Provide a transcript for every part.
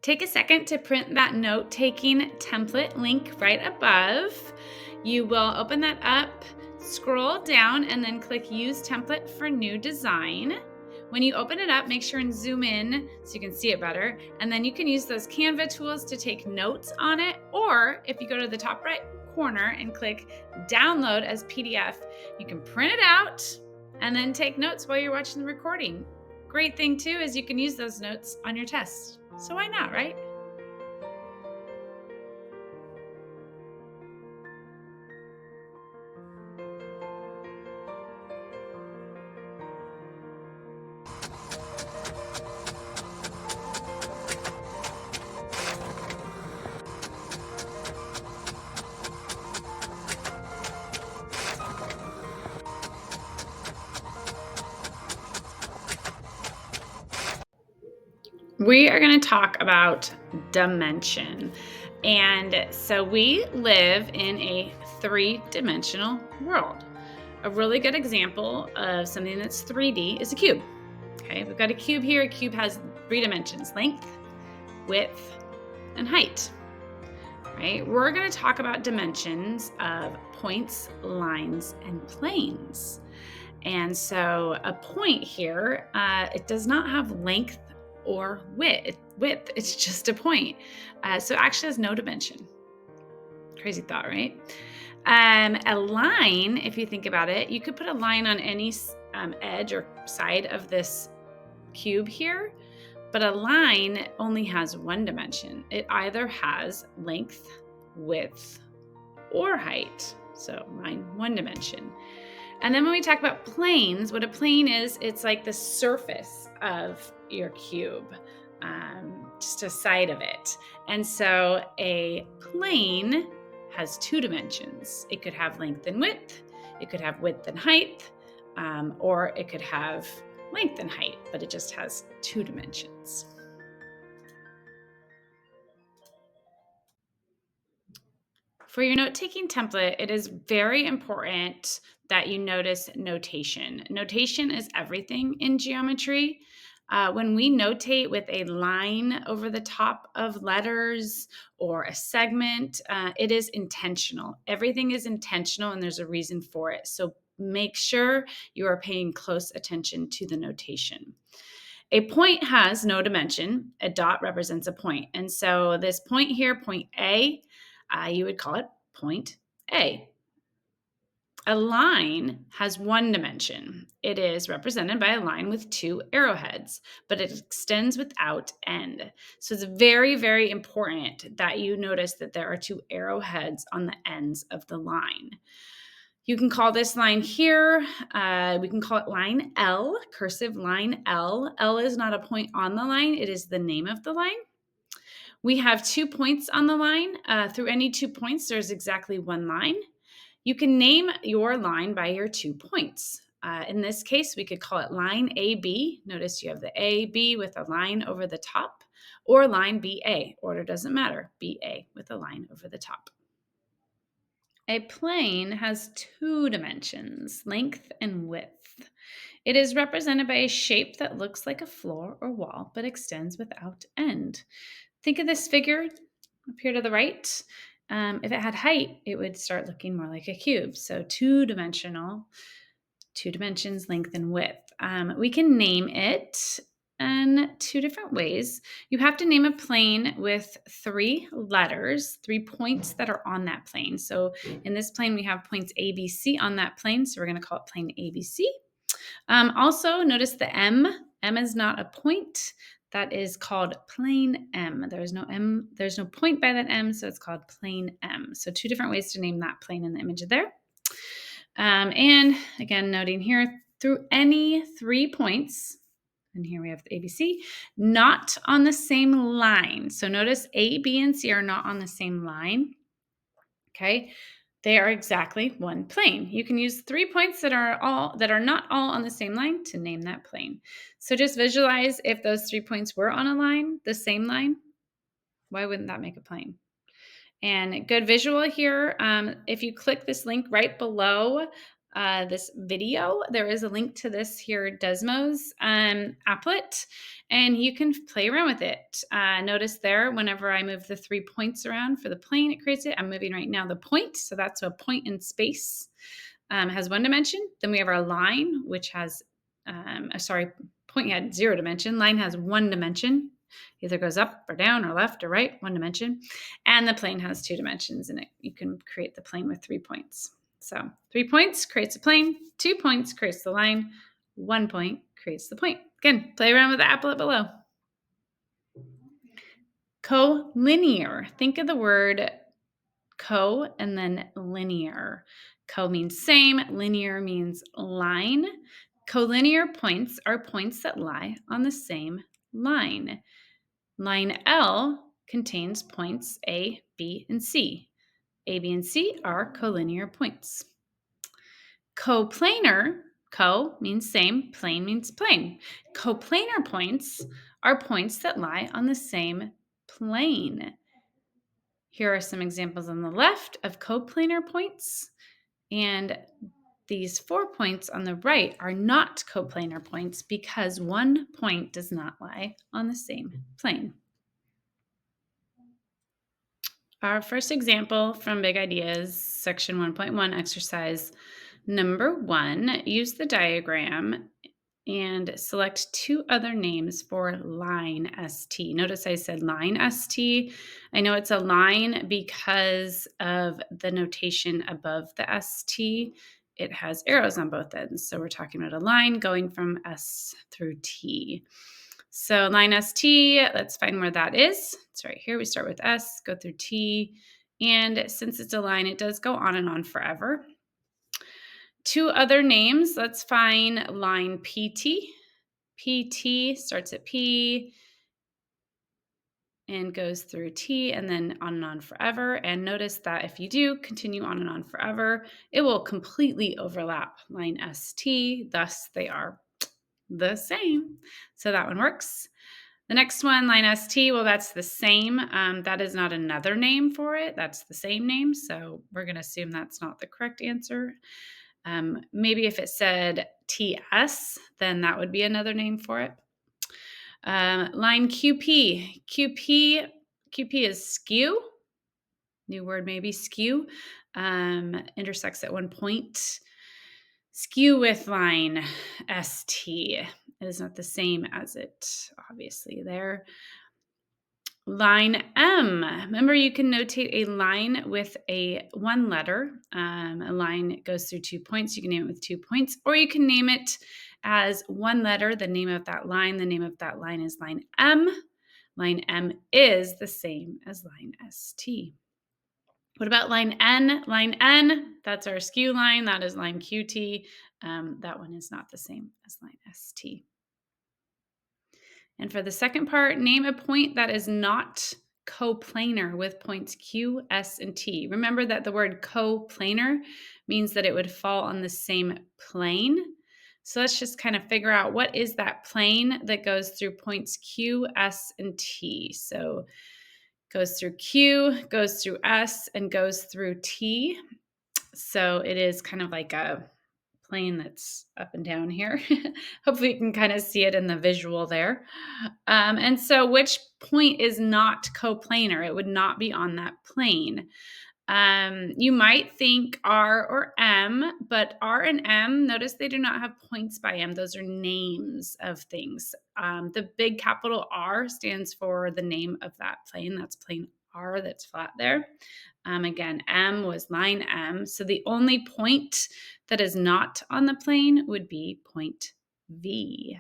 Take a second to print that note-taking template link right above. You will open that up, scroll down, and then click Use Template for New Design. When you open it up, make sure and zoom in so you can see it better. And then you can use those Canva tools to take notes on it. Or if you go to the top right corner and click Download as PDF, you can print it out and then take notes while you're watching the recording. Great thing too is you can use those notes on your test. So why not, right? We are going to talk about dimension. And so we live in a three-dimensional world. A really good example of something that's 3D is a cube. Okay, we've got a cube here. A cube has 3 dimensions: length, width, and height. Right? We're going to talk about dimensions of points, lines, and planes. And so a point here, it does not have length or width. It's just a point. So it actually has no dimension. Crazy thought, right? A line, if you think about it, you could put a line on any edge or side of this cube here, but a line only has one dimension. It either has length, width, or height. So line, one dimension. And then when we talk about planes, what a plane is, it's like the surface of your cube, just a side of it. And so a plane has 2 dimensions. It could have length and width, it could have width and height, or it could have length and height, but it just has 2 dimensions. For your note-taking template, it is very important that you notice notation. Notation is everything in geometry. When we notate with a line over the top of letters or a segment, it is intentional. Everything is intentional and there's a reason for it. So make sure you are paying close attention to the notation. A point has no dimension. A dot represents a point. And so this point here, point A, you would call it point A. A line has 1 dimension. It is represented by a line with 2 arrowheads, but it extends without end. So it's very, very important that you notice that there are 2 arrowheads on the ends of the line. You can call this line here, we can call it line L, cursive line L. L is not a point on the line, it is the name of the line. We have 2 points on the line. Through any 2 points, there's exactly 1 line. You can name your line by your 2 points. In this case, we could call it line AB. Notice you have the AB with a line over the top, or line BA. Order doesn't matter. BA with a line over the top. A plane has 2 dimensions, length and width. It is represented by a shape that looks like a floor or wall, but extends without end. Think of this figure up here to the right. If it had height, it would start looking more like a cube. So 2-dimensional, 2 dimensions, length and width. We can name it in 2 different ways. You have to name a plane with 3 letters, 3 points that are on that plane. So in this plane, we have points A, B, C on that plane. So we're going to call it plane ABC. Also, notice the M. M is not a point. That is called plane M. There's no point by that M, so it's called plane M. So 2 different ways to name that plane in the image there. And again, noting here, through any 3 points, and here we have the ABC, not on the same line. So notice A, B, and C are not on the same line. Okay. They are exactly 1 plane. You can use 3 points that are not all on the same line to name that plane. So just visualize if those 3 points were on a line, the same line, why wouldn't that make a plane? And good visual here. If you click this link right below this video. There is a link to this here at Desmo's applet, and you can play around with it. Notice there, whenever I move the 3 points around for the plane, it creates it. I'm moving right now the point, so that's a point in space. Has 1 dimension. Then we have our line, which has, point had 0 dimension. Line has 1 dimension. Either goes up or down or left or right, 1 dimension. And the plane has 2 dimensions in it. You can create the plane with 3 points. So 3 points creates a plane, 2 points creates the line, 1 point creates the point. Again, play around with the applet below. Collinear. Think of the word co and then linear. Co means same, linear means line. Collinear points are points that lie on the same line. Line L contains points A, B, and C. A, B, and C are collinear points. Coplanar, co means same, plane means plane. Coplanar points are points that lie on the same plane. Here are some examples on the left of coplanar points, and these 4 points on the right are not coplanar points because 1 point does not lie on the same plane. Our first example from Big Ideas, section 1.1, exercise number 1, use the diagram and select 2 other names for line ST. Notice I said line ST. I know it's a line because of the notation above the ST. It has arrows on both ends. So we're talking about a line going from S through T. So line ST, let's find where that is. It's right here. We start with S, go through T. And since it's a line, it does go on forever. 2 other names, let's find line PT. PT starts at P and goes through T and then on forever. And notice that if you do continue on forever, it will completely overlap line ST. Thus, they are the same. So that one works. The next one, line ST, well, that's the same. That is not another name for it. That's the same name. So we're going to assume that's not the correct answer. Maybe if it said TS, then that would be another name for it. Line QP. QP is skew. New word maybe, skew. Intersects at 1 point. Skew with line ST. It is not the same as it, obviously, there. Line M. Remember, you can notate a line with a 1 letter. A line goes through 2 points. You can name it with 2 points, or you can name it as 1 letter, the name of that line. The name of that line is line M. Line M is the same as line ST. What about line N? Line N, that's our skew line. That is line QT. That one is not the same as line ST. And for the second part, name a point that is not coplanar with points Q, S, and T. Remember that the word coplanar means that it would fall on the same plane. So let's just kind of figure out what is that plane that goes through points Q, S, and T. So goes through Q, goes through S, and goes through T. So it is kind of like a plane that's up and down here. Hopefully you can kind of see it in the visual there. And so which point is not coplanar? It would not be on that plane. You might think R or M, but R and M, notice they do not have points by M. Those are names of things. The big capital R stands for the name of that plane. That's plane R that's flat there. Again, M was line M. So the only point that is not on the plane would be point V.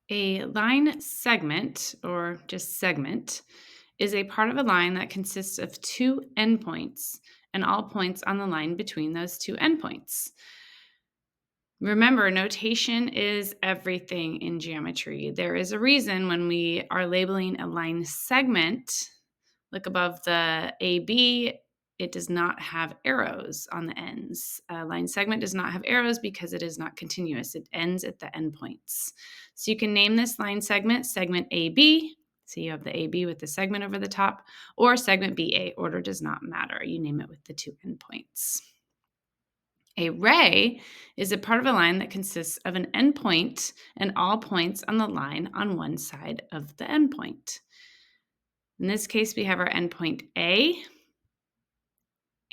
A line segment, or just segment, is a part of a line that consists of 2 endpoints and all points on the line between those 2 endpoints. Remember, notation is everything in geometry. There is a reason when we are labeling a line segment, look above the AB, it does not have arrows on the ends. A line segment does not have arrows because it is not continuous. It ends at the endpoints. So you can name this line segment, segment AB, So you have the AB with the segment over the top, or segment BA. Order does not matter. You name it with the 2 endpoints. A ray is a part of a line that consists of an endpoint and all points on the line on one side of the endpoint. In this case, we have our endpoint A,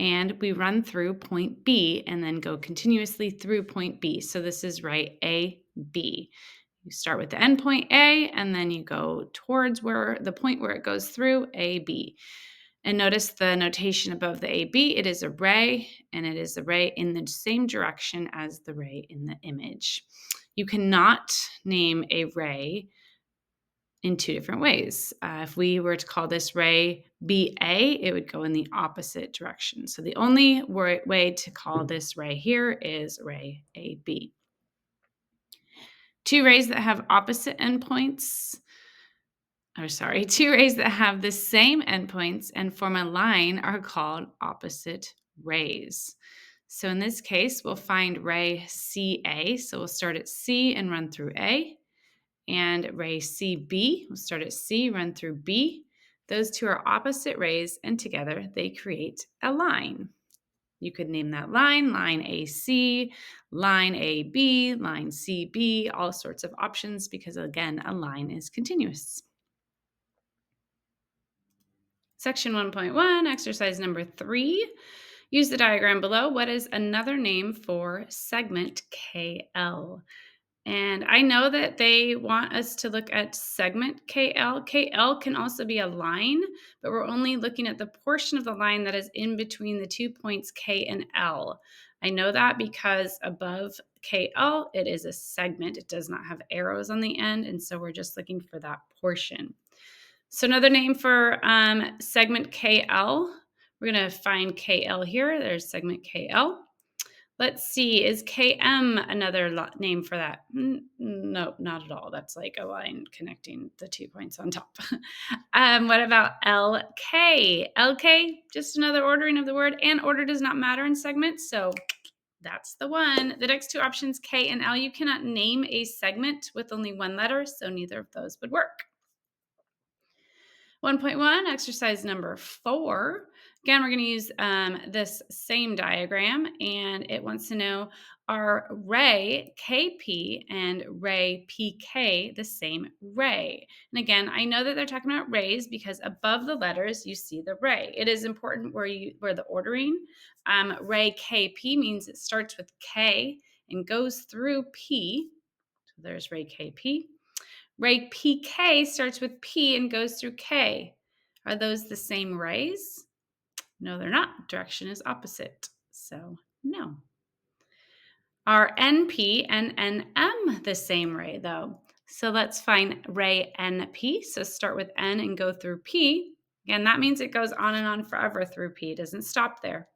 and we run through point B and then go continuously through point B. So this is ray AB. You start with the endpoint A, and then you go towards where the point where it goes through, AB. And notice the notation above the AB, it is a ray, and it is a ray in the same direction as the ray in the image. You cannot name a ray in 2 different ways. If we were to call this ray BA, it would go in the opposite direction. So the only way to call this ray here is ray AB. 2 rays that have opposite endpoints, or 2 rays that have the same endpoints and form a line are called opposite rays. So in this case, we'll find ray CA. So we'll start at C and run through A. And ray CB, we'll start at C, run through B. Those 2 are opposite rays, and together they create a line. You could name that line AC, line AB, line CB, all sorts of options because, again, a line is continuous. Section 1.1, exercise number 3. Use the diagram below. What is another name for segment KL? And I know that they want us to look at segment KL. KL can also be a line, but we're only looking at the portion of the line that is in between the 2 points K and L. I know that because above KL, it is a segment. It does not have arrows on the end, and so we're just looking for that portion. So another name for segment KL, we're going to find KL here. There's segment KL. Let's see, is KM another name for that? No, not at all. That's like a line connecting the 2 points on top. What about LK? LK, just another ordering of the word, and order does not matter in segments, so that's the one. The next 2 options, K and L, you cannot name a segment with only 1 letter, so neither of those would work. 1.1, exercise number 4. Again, we're going to use this same diagram, and it wants to know, are ray KP and ray PK the same ray? And again, I know that they're talking about rays because above the letters, you see the ray. It is important where the ordering. Ray KP means it starts with K and goes through P. So there's ray KP. Ray PK starts with P and goes through K. Are those the same rays? No, they're not. Direction is opposite. So, no. Are NP and NM the same ray, though? So let's find ray NP. So start with N and go through P. Again, that means it goes on and on forever through P. It doesn't stop there.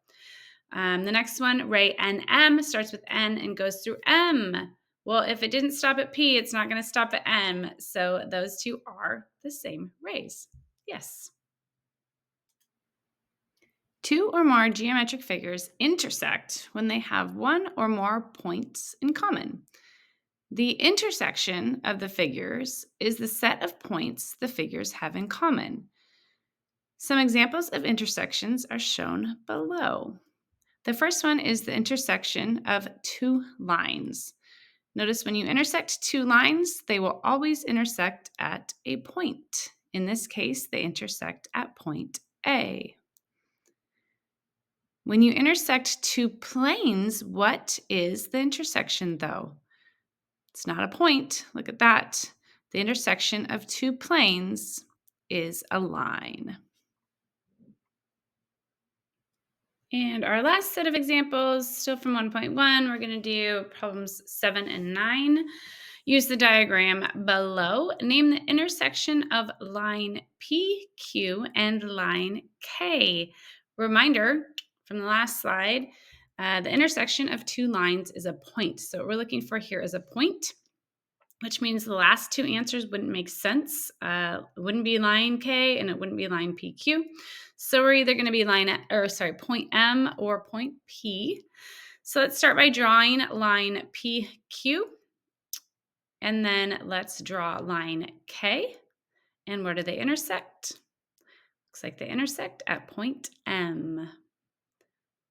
The next one, ray NM, starts with N and goes through M. Well, if it didn't stop at P, it's not going to stop at M. So those 2 are the same rays. Yes. 2 or more geometric figures intersect when they have 1 or more points in common. The intersection of the figures is the set of points the figures have in common. Some examples of intersections are shown below. The first one is the intersection of 2 lines. Notice when you intersect 2 lines, they will always intersect at a point. In this case, they intersect at point A. When you intersect 2 planes, what is the intersection, though? It's not a point. Look at that. The intersection of 2 planes is a line. And our last set of examples, still from 1.1, we're going to do problems 7 and 9. Use the diagram below. Name the intersection of line PQ and line K. Reminder from the last slide, the intersection of 2 lines is a point. So what we're looking for here is a point, which means the last 2 answers wouldn't make sense. It wouldn't be line K and it wouldn't be line PQ. So we're either going to be point M or point P. So let's start by drawing line PQ. And then let's draw line K. And where do they intersect? Looks like they intersect at point M.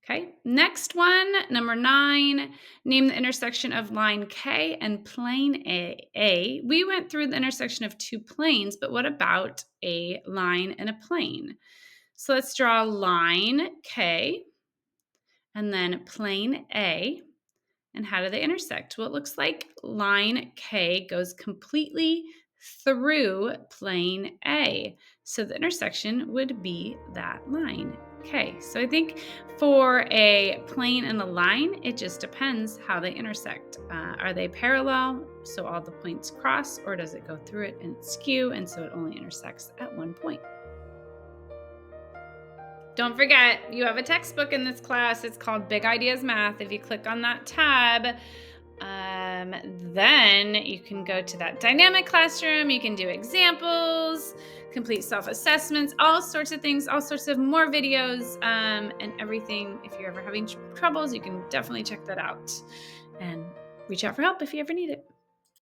Okay, next one, number 9, name the intersection of line K and plane A. We went through the intersection of 2 planes, but what about a line and a plane? So let's draw line K and then plane A. And how do they intersect? Well, it looks like line K goes completely through plane A. So the intersection would be that line K. So I think for a plane and a line, it just depends how they intersect. Are they parallel, so all the points cross, or does it go through it and it's skew, and so it only intersects at one point? Don't forget, you have a textbook in this class. It's called Big Ideas Math. If you click on that tab, then you can go to that dynamic classroom. You can do examples, complete self-assessments, all sorts of things, all sorts of more videos, and everything. If you're ever having troubles, you can definitely check that out and reach out for help if you ever need it.